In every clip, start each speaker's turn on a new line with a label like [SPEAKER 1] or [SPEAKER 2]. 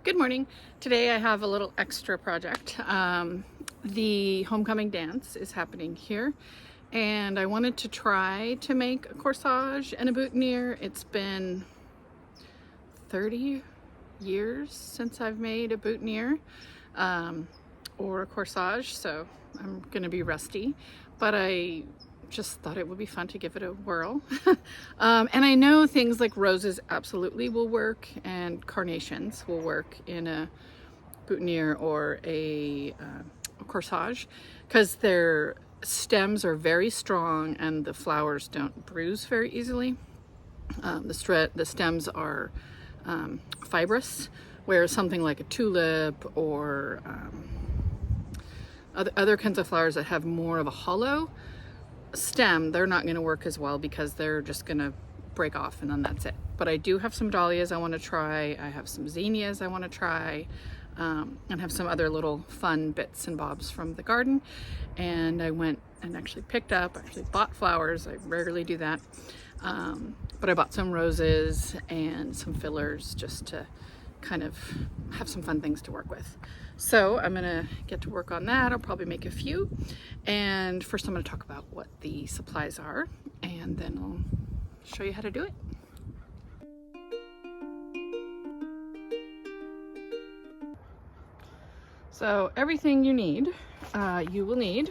[SPEAKER 1] Good morning. Today I have a little extra project. The homecoming dance is happening here, and I wanted to try to make a corsage and a boutonnière. It's been 30 years since I've made a boutonnière or a corsage, so I'm gonna be rusty, but I just thought it would be fun to give it a whirl. And I know things like roses absolutely will work, and carnations will work in a boutonnière or a corsage, because their stems are very strong and the flowers don't bruise very easily. The stems are fibrous, whereas something like a tulip or other kinds of flowers that have more of a hollow stem, they're not going to work as well because they're just going to break off and then that's it. But I do have some dahlias I want to try. I have some zinnias I want to try, and have some other little fun bits and bobs from the garden. And I went and actually bought flowers. I rarely do that, but I bought some roses and some fillers just to kind of have some fun things to work with. So I'm gonna get to work on that. I'll probably make a few. And first I'm gonna talk about what the supplies are, and then I'll show you how to do it. So everything you need, you will need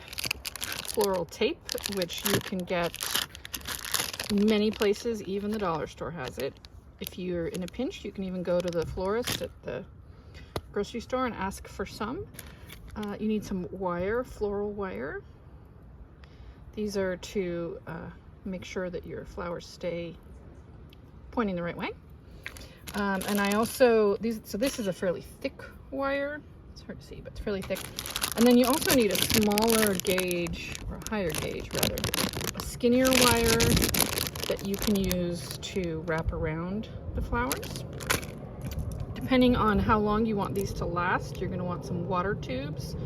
[SPEAKER 1] floral tape, which you can get many places, even the dollar store has it. If you're in a pinch, you can even go to the florist at the grocery store and ask for some. You need some wire, floral wire. These are to make sure that your flowers stay pointing the right way. And I also, so this is a fairly thick wire. It's hard to see, but it's fairly thick. And then you also need a smaller gauge, or a higher gauge rather, a skinnier wire that you can use to wrap around the flowers. Depending on how long you want these to last, you're going to want some water tubes.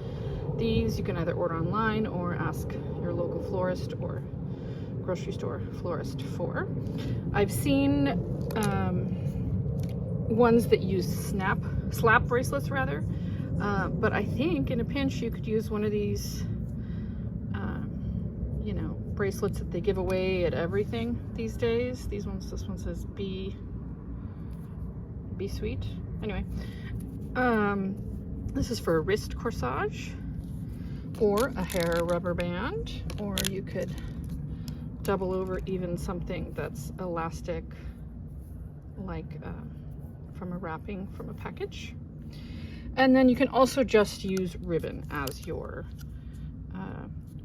[SPEAKER 1] These you can either order online or ask your local florist or grocery store florist for. I've seen ones that use slap bracelets rather, but I think in a pinch you could use one of these bracelets that they give away at everything these days. This one says Be Sweet. Anyway, this is for a wrist corsage or a hair rubber band, or you could double over even something that's elastic, like from a wrapping from a package. And then you can also just use ribbon as your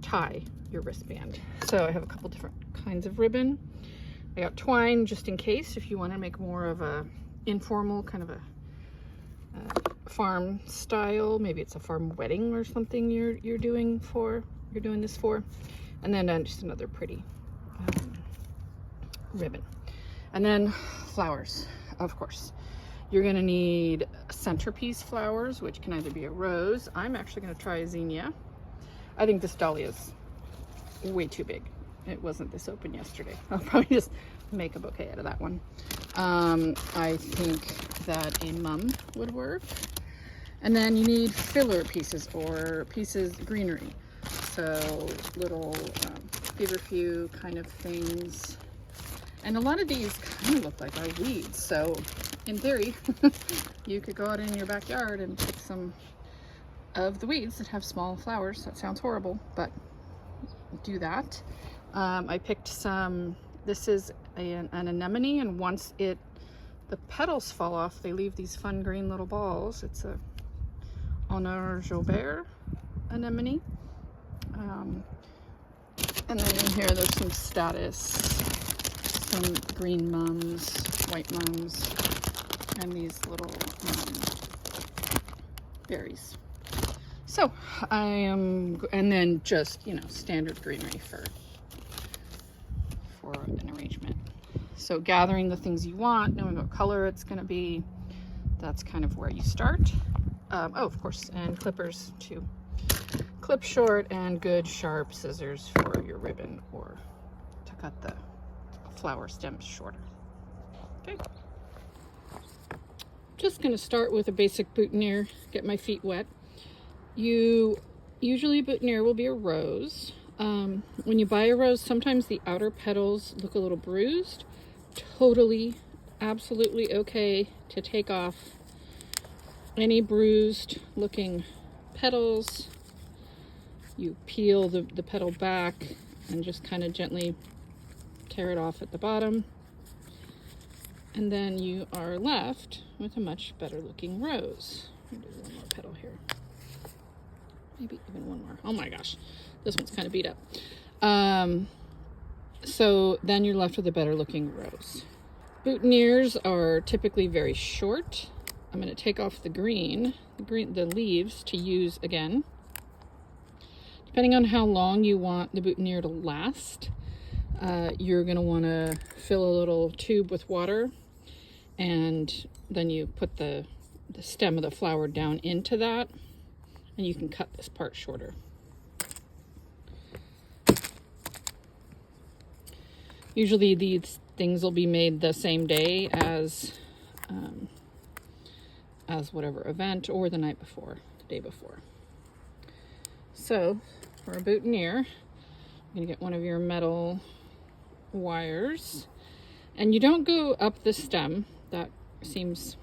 [SPEAKER 1] tie your wristband. So I have a couple different kinds of ribbon. I got twine just in case if you want to make more of a informal kind of a farm style. Maybe it's a farm wedding or something you're doing this for. And then just another pretty ribbon. And then flowers, of course. You're gonna need centerpiece flowers, which can either be a rose. I'm actually gonna try a zinnia. I think this dahlia is way too big. It wasn't this open yesterday. I'll probably just make a bouquet out of that one. I think that a mum would work. And then you need filler pieces or greenery. So little feverfew kind of things. And a lot of these kind of look like our weeds. So in theory, you could go out in your backyard and pick some of the weeds that have small flowers. That sounds horrible, but do that. I picked some, this is an anemone, and once the petals fall off, they leave these fun green little balls. It's a Honneur Joubert anemone. And then in here there's some statice, some green mums, white mums, and these little berries. So and then just, standard greenery for an arrangement. So gathering the things you want, knowing what color it's going to be, that's kind of where you start. Oh, of course, and clippers to clip short, and good sharp scissors for your ribbon or to cut the flower stems shorter. Okay. just going to start with a basic boutonnière, get my feet wet. Usually boutonnière will be a rose. When you buy a rose, sometimes the outer petals look a little bruised. Totally, absolutely okay to take off any bruised looking petals. You peel the petal back and just kind of gently tear it off at the bottom. And then you are left with a much better looking rose. I'll do one more petal here. Maybe even one more. Oh my gosh, this one's kind of beat up. So then you're left with a better looking rose. Boutonnières are typically very short. I'm going to take off the leaves to use again. Depending on how long you want the boutonnière to last, you're going to want to fill a little tube with water, and then you put the stem of the flower down into that, and you can cut this part shorter. Usually these things will be made the same day as whatever event, or the night before, the day before. So for a boutonnière, you're going to get one of your metal wires, and you don't go up the stem. That seems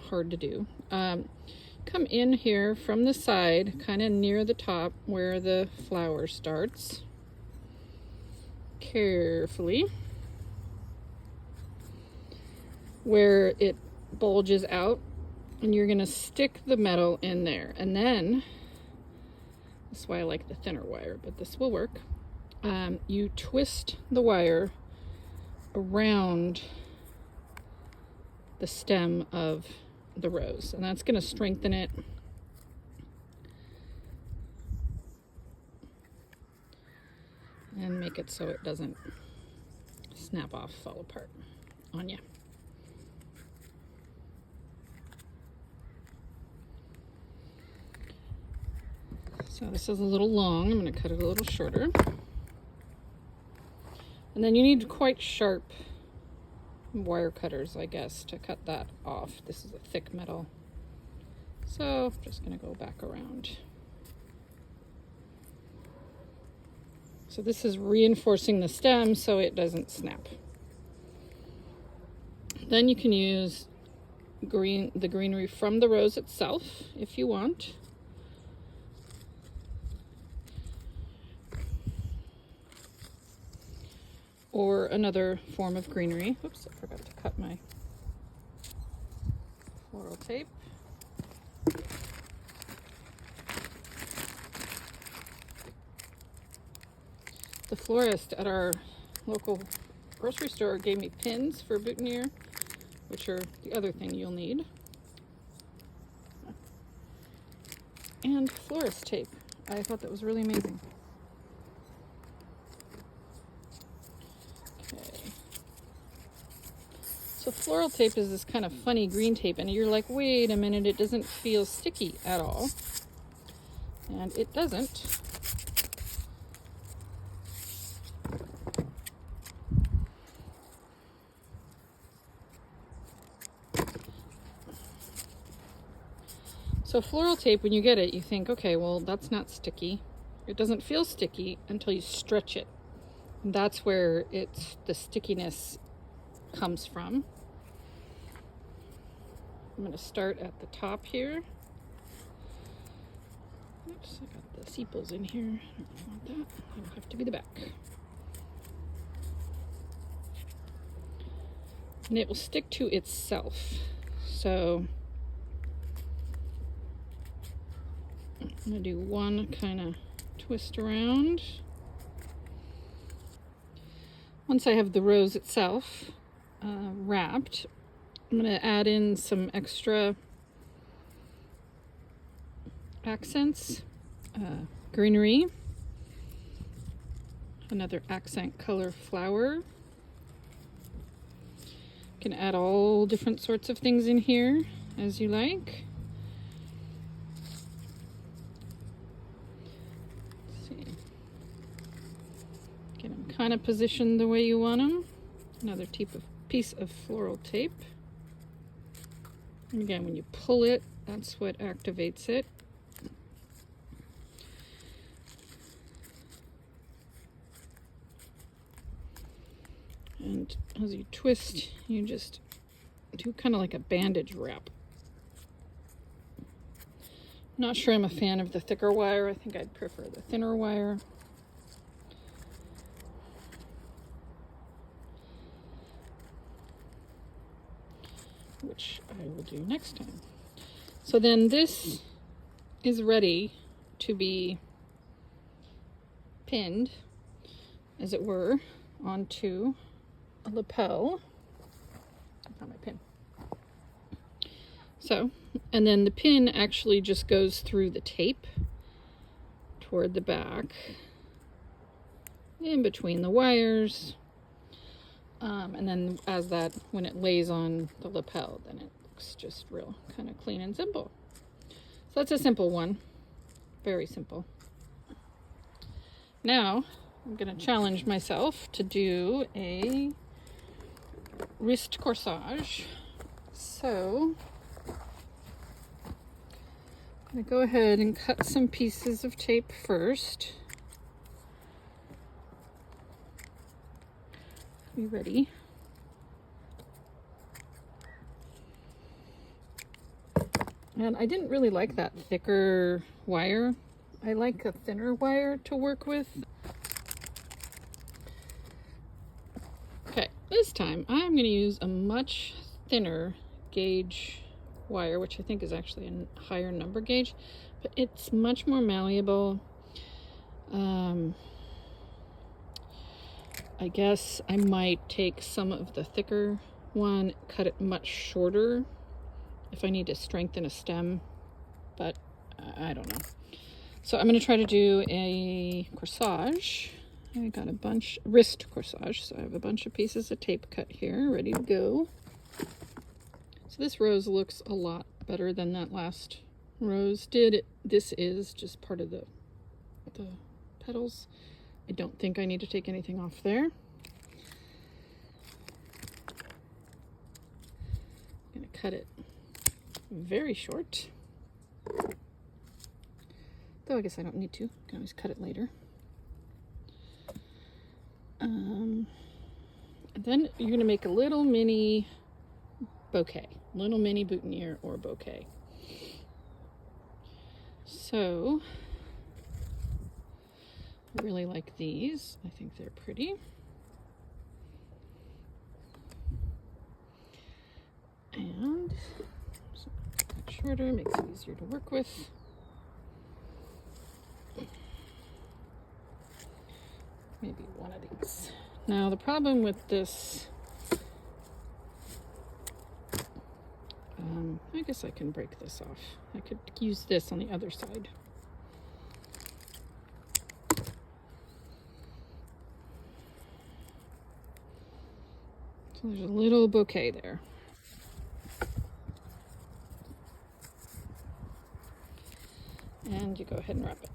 [SPEAKER 1] hard to do. Come in here from the side, kind of near the top where the flower starts. Carefully, where it bulges out, and you're going to stick the metal in there. And then, that's why I like the thinner wire, but this will work. You twist the wire around the stem of the rose, and that's going to strengthen it. And make it so it doesn't snap off, fall apart on you. So this is a little long. I'm going to cut it a little shorter. And then you need quite sharp wire cutters, I guess, to cut that off. This is a thick metal. So I'm just going to go back around. So this is reinforcing the stem so it doesn't snap. Then you can use the greenery from the rose itself if you want. Or another form of greenery. Oops, I forgot to cut my floral tape. The florist at our local grocery store gave me pins for boutonnière, which are the other thing you'll need. And florist tape. I thought that was really amazing. Okay. So floral tape is this kind of funny green tape, and you're like, wait a minute, it doesn't feel sticky at all. And it doesn't. So floral tape, when you get it, you think, okay, well, that's not sticky. It doesn't feel sticky until you stretch it. And that's where the stickiness comes from. I'm going to start at the top here. Oops, I got the sepals in here. I don't want that. That'll have to be the back. And it will stick to itself. So I'm going to do one kind of twist around. Once I have the rose itself wrapped, I'm going to add in some extra accents, greenery, another accent color flower. You can add all different sorts of things in here as you like. Get them kind of positioned the way you want them. Another piece of floral tape. And again, when you pull it, that's what activates it. And as you twist, you just do kind of like a bandage wrap. Not sure I'm a fan of the thicker wire. I think I'd prefer the thinner wire. Which I will do next time. So then this is ready to be pinned, as it were, onto a lapel. I found my pin. So, and then the pin actually just goes through the tape toward the back, in between the wires. And then as that, when it lays on the lapel, then it looks just real kind of clean and simple. So that's a simple one. Very simple. Now, I'm going to challenge myself to do a wrist corsage. So, I'm going to go ahead and cut some pieces of tape first. Be ready. And I didn't really like that thicker wire. I like a thinner wire to work with. Okay, this time I'm going to use a much thinner gauge wire, which I think is actually a higher number gauge, but it's much more malleable. I guess I might take some of the thicker one, cut it much shorter if I need to strengthen a stem, but I don't know. So I'm going to try to do a corsage. I got a bunch, wrist corsage, so I have a bunch of pieces of tape cut here, ready to go. So this rose looks a lot better than that last rose did. This is just part of the petals. I don't think I need to take anything off there. I'm going to cut it very short. Though I guess I don't need to. I can always cut it later. And then you're going to make a little mini bouquet. Little mini boutonnière or bouquet. So, I really like these. I think they're pretty. And so shorter makes it easier to work with. Maybe one of these. Now the problem with this, I guess I can break this off. I could use this on the other side. So there's a little bouquet there. And you go ahead and wrap it.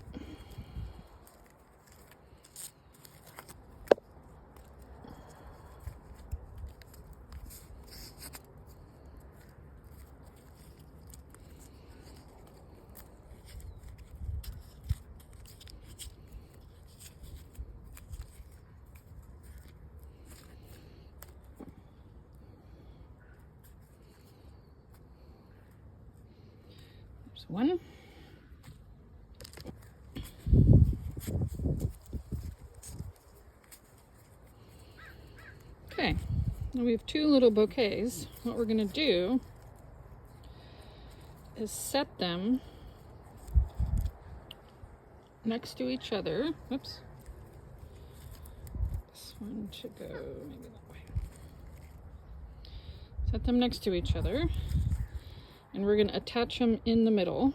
[SPEAKER 1] There's one. Okay, now we have two little bouquets. What we're going to do is set them next to each other. Oops. This one should go maybe that way. Set them next to each other. And we're going to attach them in the middle.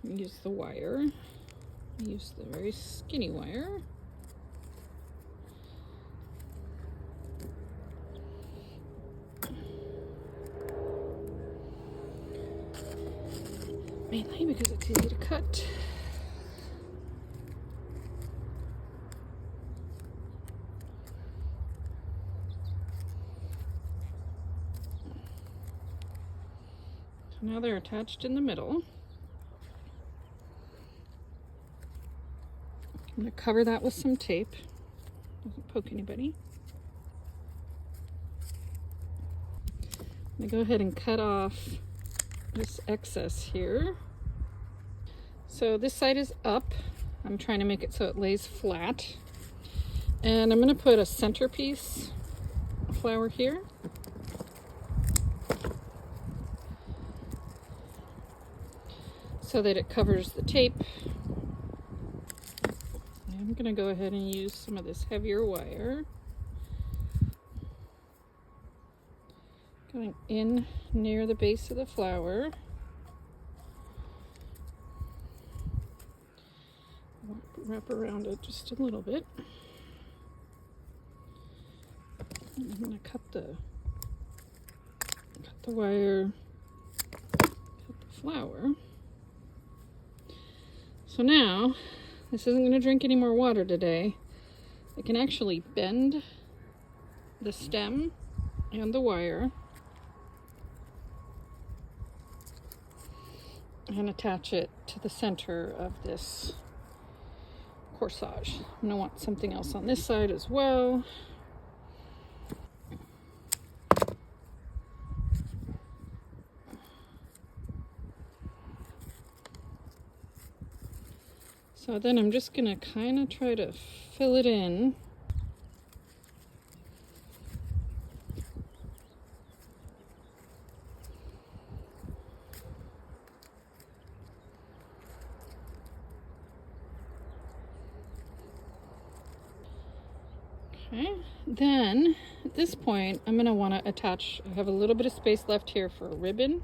[SPEAKER 1] Use the wire. Use the very skinny wire. Mainly because it's easy to cut. So now they're attached in the middle. I'm going to cover that with some tape. Doesn't poke anybody. I'm going to go ahead and cut off this excess here. So this side is up. I'm trying to make it so it lays flat. And I'm going to put a centerpiece flower here. So that it covers the tape. I'm going to go ahead and use some of this heavier wire. Going in near the base of the flower. Wrap around it just a little bit. I'm going to cut the wire, cut the flower. So now, this isn't going to drink any more water today. I can actually bend the stem and the wire and attach it to the center of this corsage. I'm going to want something else on this side as well. So then I'm just going to kind of try to fill it in. Okay, then at this point I'm going to want to attach, I have a little bit of space left here for a ribbon.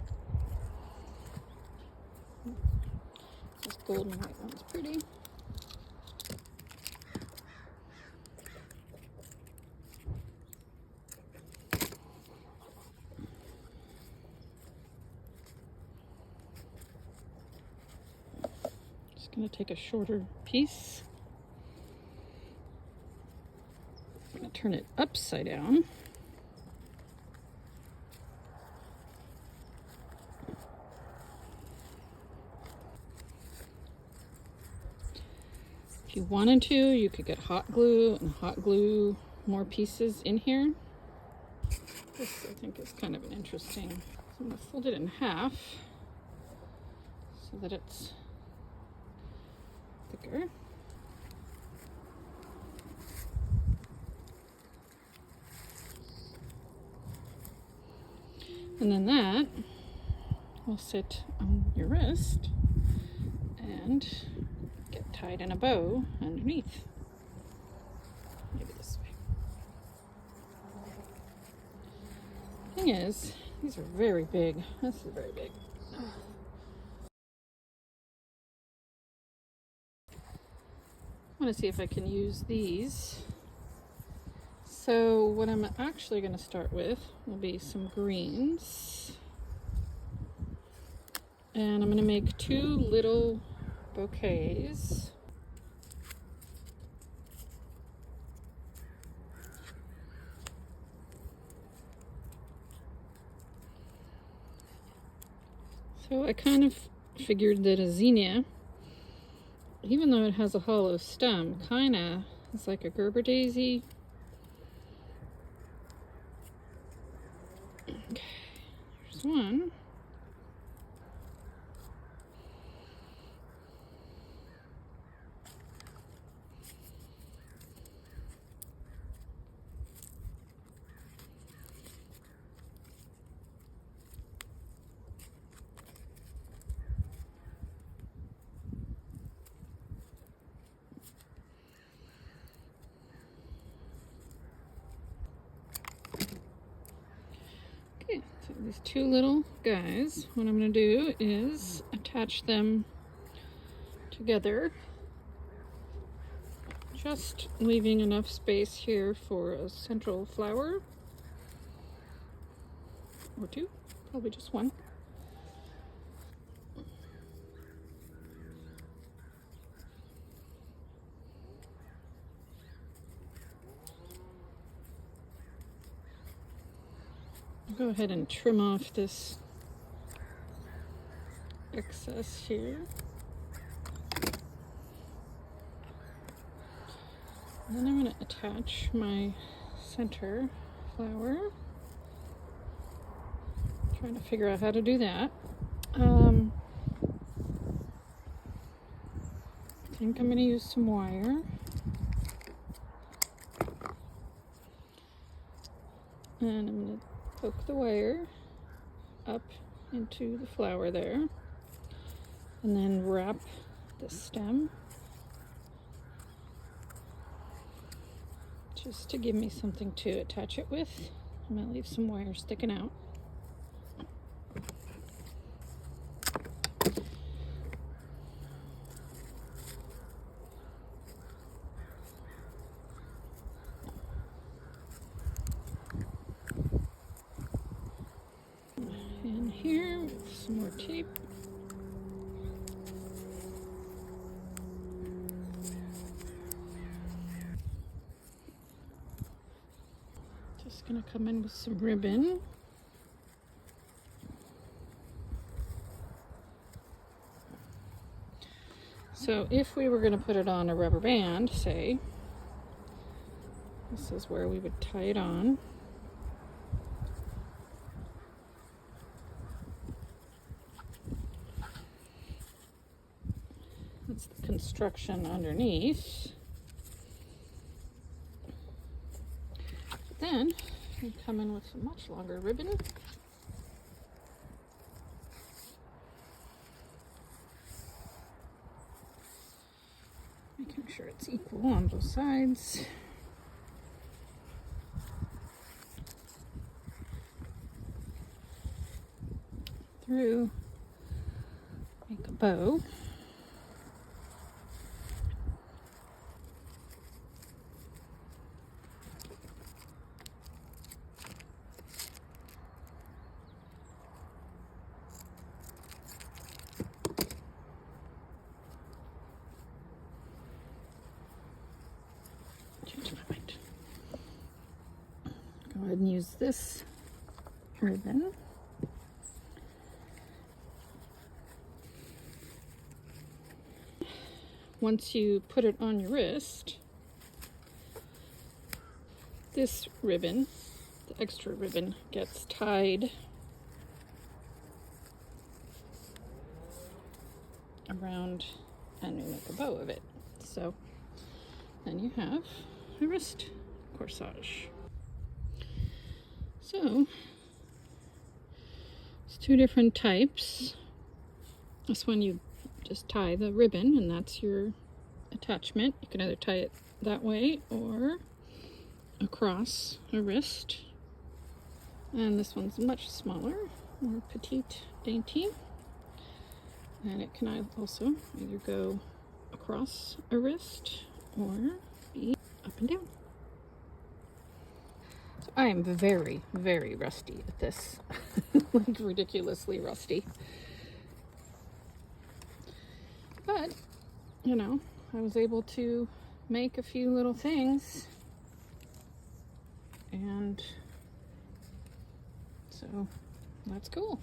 [SPEAKER 1] This golden white one's pretty. Just going to take a shorter piece. I'm going to turn it upside down. If you wanted to, you could get hot glue and hot glue more pieces in here. This I think is kind of an interesting. So I'm going to fold it in half so that it's thicker. And then that will sit on your wrist and get tied in a bow underneath. Maybe this way. Thing is, these are very big. This is very big. I want to see if I can use these. So what I'm actually going to start with will be some greens. And I'm going to make 2 little bouquets. So I kind of figured that a zinnia, even though it has a hollow stem, kind of is like a Gerber daisy. Okay, here's one. Okay, so these 2 little guys, what I'm going to do is attach them together, just leaving enough space here for a central flower, or 2, probably just 1. I'll go ahead and trim off this excess here. And then I'm going to attach my center flower. Trying to figure out how to do that. I think I'm going to use some wire. And I'm going to poke the wire up into the flower there. And then wrap the stem. Just to give me something to attach it with. I'm going to leave some wire sticking out. And here, some more tape. Just gonna come in with some ribbon. So if we were gonna put it on a rubber band, say, this is where we would tie it on. That's the construction underneath. Then we come in with some much longer ribbon. Making sure it's equal on both sides. Through, make a bow. Change my mind. Go ahead and use this ribbon. Once you put it on your wrist, this ribbon, the extra ribbon, gets tied around and we make a bow of it. So then you have a wrist corsage. So it's two different types. This one you just tie the ribbon and that's your attachment. You can either tie it that way or across a wrist. And this one's much smaller, more petite, dainty. And it can also either go across a wrist or be up and down. So I am very, very rusty at this. Like ridiculously rusty. But, you know, I was able to make a few little things. And so that's cool.